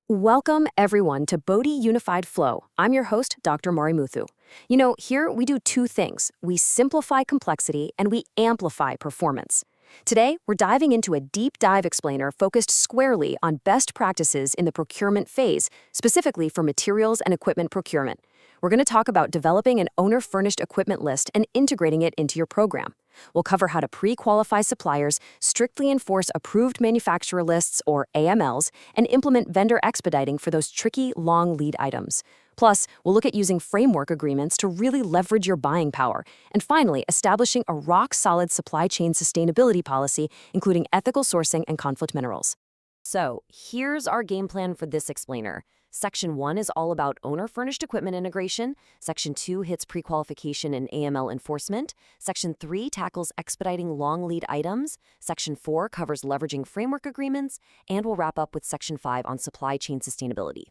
Welcome, everyone, to Bodhi Unified Flow. I'm your host, Dr. Marimuthu. Here we do two things. We simplify complexity and we amplify performance. Today, we're diving into a deep dive explainer focused squarely on best practices in the procurement phase, specifically for materials and equipment procurement. We're going to talk about developing an owner-furnished equipment list and integrating it into your program. We'll cover how to pre-qualify suppliers, strictly enforce approved manufacturer lists, or AMLs, and implement vendor expediting for those tricky, long lead items. Plus, we'll look at using framework agreements to really leverage your buying power. And finally, establishing a rock-solid supply chain sustainability policy, including ethical sourcing and conflict minerals. So, here's our game plan for this explainer. Section 1 is all about owner-furnished equipment integration. Section 2 hits pre-qualification and AML enforcement. Section 3 tackles expediting long lead items. Section 4 covers leveraging framework agreements. And we'll wrap up with Section 5 on supply chain sustainability.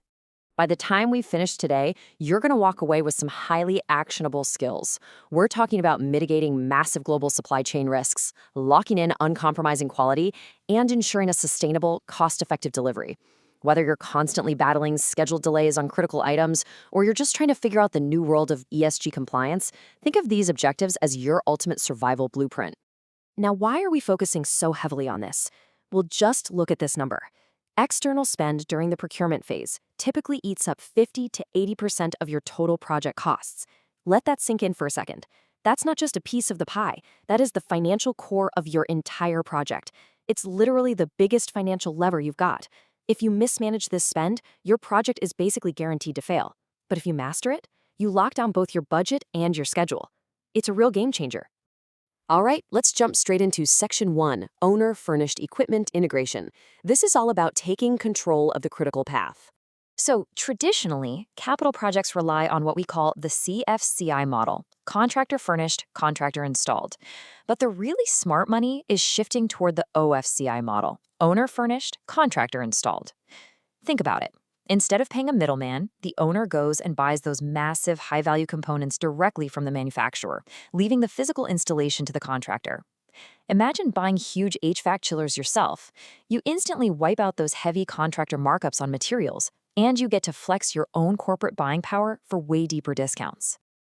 By the time we finish today, you're going to walk away with some highly actionable skills. We're talking about mitigating massive global supply chain risks, locking in uncompromising quality, and ensuring a sustainable, cost-effective delivery. Whether you're constantly battling scheduled delays on critical items, or you're just trying to figure out the new world of ESG compliance, think of these objectives as your ultimate survival blueprint. Now, why are we focusing so heavily on this? Well, just look at this number. External spend during the procurement phase typically eats up 50 to 80% of your total project costs. Let that sink in for a second. That's not just a piece of the pie. That is the financial core of your entire project. It's literally the biggest financial lever you've got. If you mismanage this spend, your project is basically guaranteed to fail. But if you master it, you lock down both your budget and your schedule. It's a real game changer. All right, let's jump straight into Section 1, Owner-Furnished Equipment Integration. This is all about taking control of the critical path. So, traditionally, capital projects rely on what we call the CFCI model, contractor furnished, contractor installed. But the really smart money is shifting toward the OFCI model, owner furnished, contractor installed. Think about it. Instead of paying a middleman, the owner goes and buys those massive high-value components directly from the manufacturer, leaving the physical installation to the contractor. Imagine buying huge HVAC chillers yourself. You instantly wipe out those heavy contractor markups on materials, and you get to flex your own corporate buying power for way deeper discounts.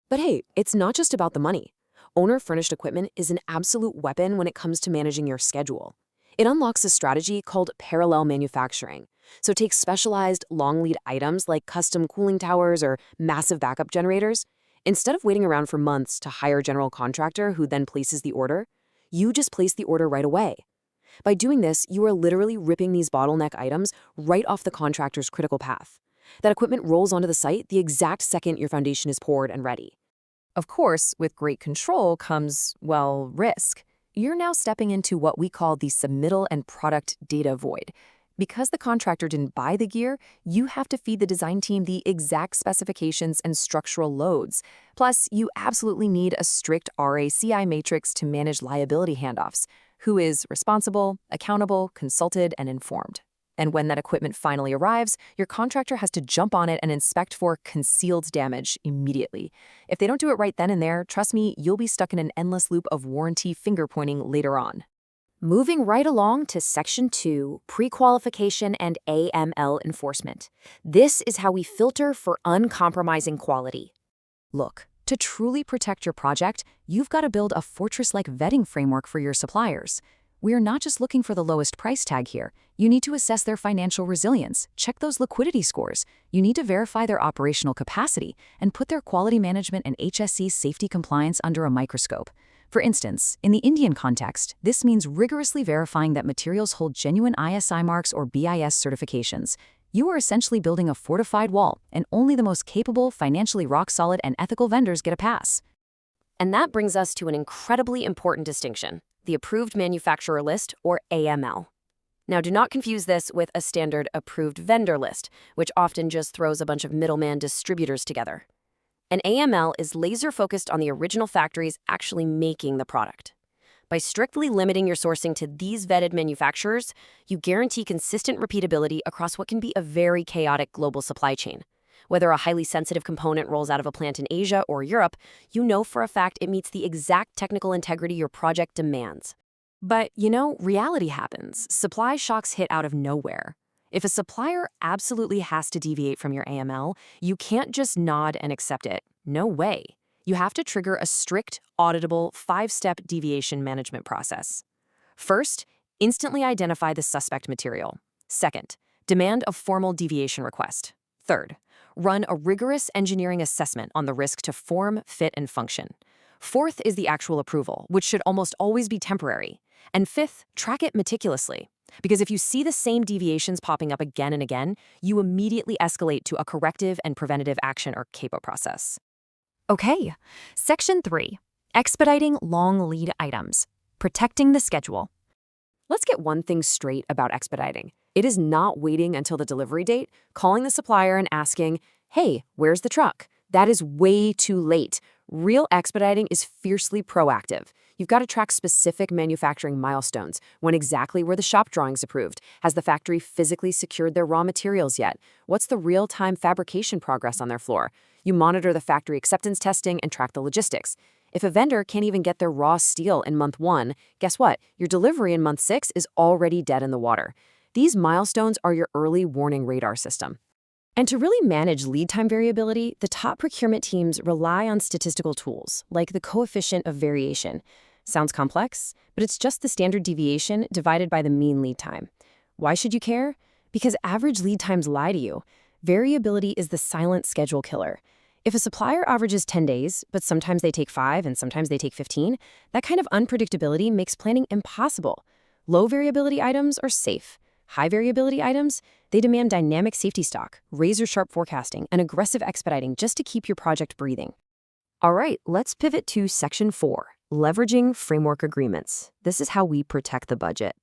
But hey, it's not just about the money. Owner-furnished equipment is an absolute weapon when it comes to managing your schedule. It unlocks a strategy called parallel manufacturing. So take specialized long lead items like custom cooling towers or massive backup generators. Instead of waiting around for months to hire a general contractor who then places the order, you just place the order right away. By doing this, you are literally ripping these bottleneck items right off the contractor's critical path. That equipment rolls onto the site the exact second your foundation is poured and ready. Of course, with great control comes, well, risk. You're now stepping into what we call the submittal and product data void. Because the contractor didn't buy the gear, you have to feed the design team the exact specifications and structural loads. Plus, you absolutely need a strict RACI matrix to manage liability handoffs. Who is responsible, accountable, consulted, and informed. And when that equipment finally arrives, your contractor has to jump on it and inspect for concealed damage immediately. If they don't do it right then and there, trust me, you'll be stuck in an endless loop of warranty finger-pointing later on. Moving right along to Section 2, Pre-Qualification and AML Enforcement. This is how we filter for uncompromising quality. Look, to truly protect your project, you've got to build a fortress-like vetting framework for your suppliers. We are not just looking for the lowest price tag here. You need to assess their financial resilience, check those liquidity scores. You need to verify their operational capacity, and put their quality management and HSE safety compliance under a microscope. For instance, in the Indian context, this means rigorously verifying that materials hold genuine ISI marks or BIS certifications. You are essentially building a fortified wall, and only the most capable, financially rock-solid, and ethical vendors get a pass. And that brings us to an incredibly important distinction, the Approved Manufacturer List, or AML. Now, do not confuse this with a standard Approved Vendor List, which often just throws a bunch of middleman distributors together. An AML is laser-focused on the original factories actually making the product. By strictly limiting your sourcing to these vetted manufacturers, you guarantee consistent repeatability across what can be a very chaotic global supply chain. Whether a highly sensitive component rolls out of a plant in Asia or Europe, you know for a fact it meets the exact technical integrity your project demands. But, reality happens. Supply shocks hit out of nowhere. If a supplier absolutely has to deviate from your AML, you can't just nod and accept it. No way. You have to trigger a strict, auditable, 5-step deviation management process. First, instantly identify the suspect material. Second, demand a formal deviation request. Third, run a rigorous engineering assessment on the risk to form, fit, and function. Fourth is the actual approval, which should almost always be temporary. And fifth, track it meticulously. Because if you see the same deviations popping up again and again, you immediately escalate to a corrective and preventative action or CAPO process. Okay, Section 3, expediting long lead items, protecting the schedule. Let's get one thing straight about expediting. It is not waiting until the delivery date, calling the supplier and asking, hey, where's the truck? That is way too late. Real expediting is fiercely proactive. You've got to track specific manufacturing milestones. When exactly were the shop drawings approved? Has the factory physically secured their raw materials yet? What's the real-time fabrication progress on their floor? You monitor the factory acceptance testing and track the logistics. If a vendor can't even get their raw steel in month 1, guess what? Your delivery in month 6 is already dead in the water. These milestones are your early warning radar system. And to really manage lead time variability, the top procurement teams rely on statistical tools, like the coefficient of variation. Sounds complex, but it's just the standard deviation divided by the mean lead time. Why should you care? Because average lead times lie to you. Variability is the silent schedule killer. If a supplier averages 10 days, but sometimes they take 5 and sometimes they take 15, that kind of unpredictability makes planning impossible. Low variability items are safe. High variability items, they demand dynamic safety stock, razor-sharp forecasting, and aggressive expediting just to keep your project breathing. All right, let's pivot to Section 4, leveraging framework agreements. This is how we protect the budget.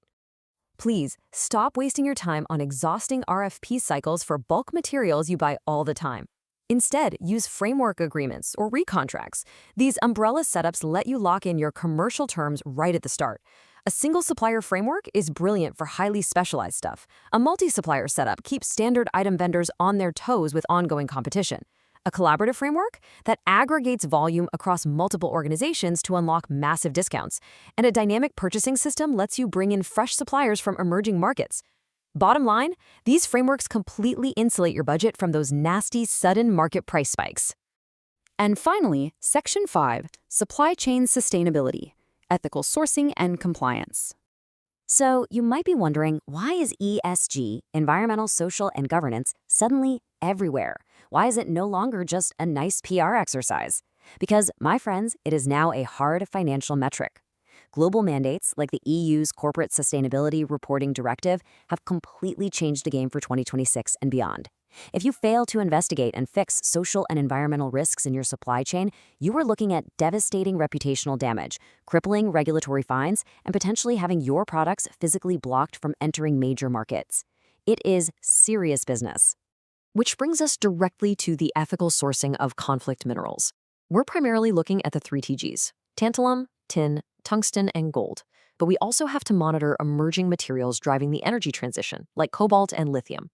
Please stop wasting your time on exhausting RFP cycles for bulk materials you buy all the time. Instead, use framework agreements or recontracts. These umbrella setups let you lock in your commercial terms right at the start. A single supplier framework is brilliant for highly specialized stuff. A multi-supplier setup keeps standard item vendors on their toes with ongoing competition. A collaborative framework that aggregates volume across multiple organizations to unlock massive discounts. And a dynamic purchasing system lets you bring in fresh suppliers from emerging markets. Bottom line, these frameworks completely insulate your budget from those nasty, sudden market price spikes. And finally, Section 5, supply chain sustainability, ethical sourcing and compliance. So you might be wondering, why is ESG, environmental, social, and governance, suddenly everywhere? Why is it no longer just a nice PR exercise? Because, my friends, it is now a hard financial metric. Global mandates, like the EU's Corporate Sustainability Reporting Directive, have completely changed the game for 2026 and beyond. If you fail to investigate and fix social and environmental risks in your supply chain, you are looking at devastating reputational damage, crippling regulatory fines, and potentially having your products physically blocked from entering major markets. It is serious business. Which brings us directly to the ethical sourcing of conflict minerals. We're primarily looking at the 3 TGs: tantalum, tin, tungsten, and gold. But we also have to monitor emerging materials driving the energy transition, like cobalt and lithium.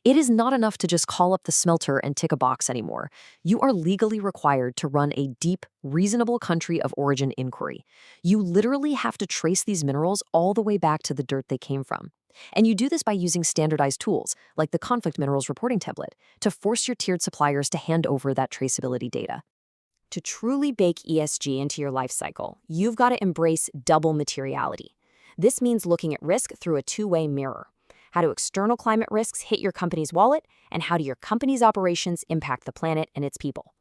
It is not enough to just call up the smelter and tick a box anymore. You are legally required to run a deep, reasonable country of origin inquiry. You literally have to trace these minerals all the way back to the dirt they came from. And you do this by using standardized tools, like the conflict minerals reporting template, to force your tiered suppliers to hand over that traceability data. To truly bake ESG into your life cycle, you've got to embrace double materiality. This means looking at risk through a two-way mirror. How do external climate risks hit your company's wallet, and how do your company's operations impact the planet and its people?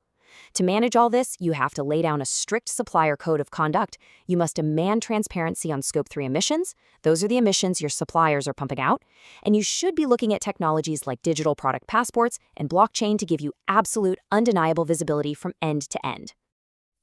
To manage all this, you have to lay down a strict supplier code of conduct. You must demand transparency on Scope 3 emissions. Those are the emissions your suppliers are pumping out. And you should be looking at technologies like digital product passports and blockchain to give you absolute, undeniable visibility from end to end.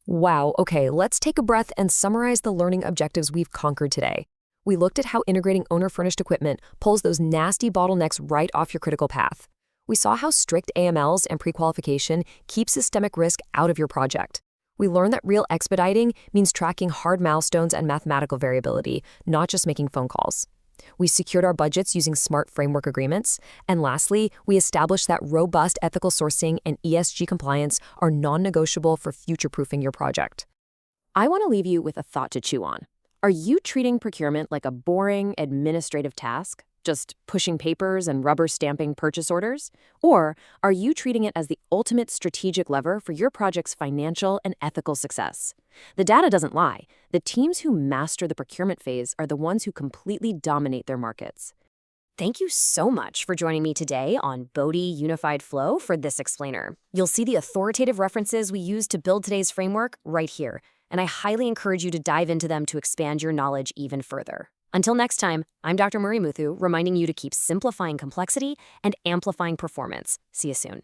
Wow, okay, let's take a breath and summarize the learning objectives we've conquered today. We looked at how integrating owner-furnished equipment pulls those nasty bottlenecks right off your critical path. We saw how strict AMLs and pre-qualification keep systemic risk out of your project. We learned that real expediting means tracking hard milestones and mathematical variability, not just making phone calls. We secured our budgets using smart framework agreements. And lastly, we established that robust ethical sourcing and ESG compliance are non-negotiable for future-proofing your project. I want to leave you with a thought to chew on. Are you treating procurement like a boring, administrative task? just pushing papers and rubber stamping purchase orders? Or are you treating it as the ultimate strategic lever for your project's financial and ethical success? The data doesn't lie. The teams who master the procurement phase are the ones who completely dominate their markets. Thank you so much for joining me today on Bodhi Unified Flow for this explainer. You'll see the authoritative references we used to build today's framework right here, and I highly encourage you to dive into them to expand your knowledge even further. Until next time, I'm Dr. Marimuthu, reminding you to keep simplifying complexity and amplifying performance. See you soon.